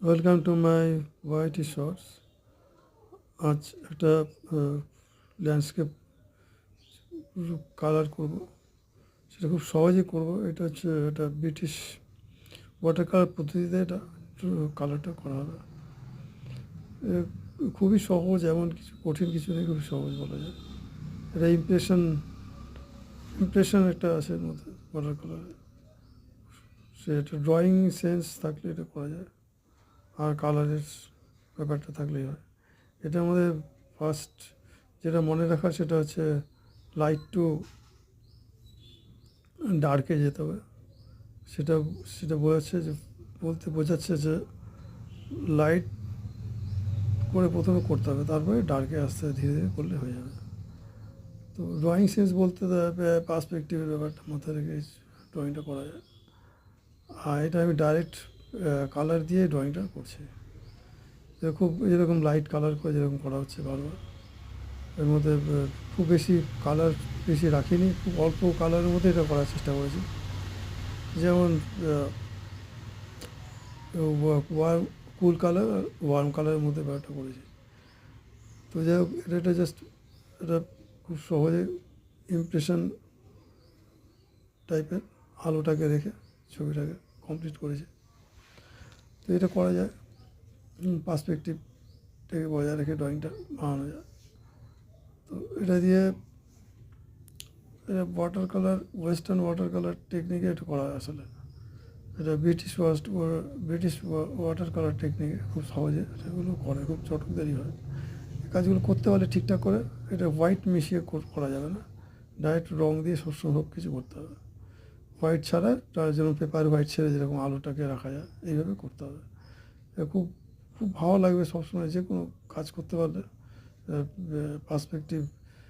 Welcome to my YT shorts. আজ একটা landscape colour করব, সেটা খুব সহজেই করব। এটা হচ্ছে এটা ব্রিটিশ ওয়াটার কালার পদ্ধতিতে এটা কালারটা করা হবে। এ খুবই সহজ, এমন কিছু কঠিন কিছু নেই, খুবই সহজ বলা যায়। এটা ইমপ্রেশন একটা আছে এর মধ্যে ওয়াটার কালারে। সে একটা ড্রয়িং সেন্স থাকলে এটা করা যায়, আর কালারের ব্যাপারটা থাকলেই হয়। এটা আমাদের ফার্স্ট যেটা মনে রাখা সেটা হচ্ছে লাইট টু ডার্কে যেতে হবে। সেটা সেটা বোঝাচ্ছে যে লাইট করে প্রথমে করতে হবে, তারপরে ডার্কে আস্তে ধীরে ধীরে করলে হয়ে যাবে। তো ড্রয়িং সেন্স বলতে পার্সপেক্টিভের ব্যাপারটা মাথায় রেখে ড্রয়িংটা করা যায়। আর এটা আমি ডাইরেক্ট কালার দিয়ে ড্রয়িংটা করছি। খুব যেরকম লাইট কালার করে যেরকম করা হচ্ছে বারবার, এর মধ্যে খুব বেশি কালার রাখিনি, খুব অল্প কালারের মধ্যে এটা করার চেষ্টা করেছি। যেমন ওয়ার্ম কুল কালার আর ওয়ার্ম কালারের মধ্যে ব্যাপারটা করেছি। তো যাই হোক, এটা জাস্ট এটা খুব সহজে ইমপ্রেশন টাইপের আলোটাকে রেখে ছবিটাকে কমপ্লিট করেছি। তো এটা করা যায়, পার্সপেক্টিভটাকে বজায় রেখে ড্রয়িংটা বানানো যায়। তো এটা দিয়ে এটা water colour, western water colour টেকনিকে এটা করা আসলে। এটা ব্রিটিশ ওয়াটার কালার টেকনিকে খুব সহজে সেগুলো করে, খুব চটকদারি হয়। এই কাজগুলো করতে পারলে ঠিকঠাক করে, এটা হোয়াইট মিশিয়ে করা যাবে না, ডাইরেক্ট রং দিয়ে সব কিছু করতে হবে। হোয়াইট ছাড়া, তার যেমন পেপার হোয়াইট ছেড়ে যেরকম আলোটাকে রাখা যায় এইভাবে করতে হবে। খুব খুব ভালো লাগবে সবসময় যে কোনো কাজ করতে পারলে। পার্সপেক্টিভ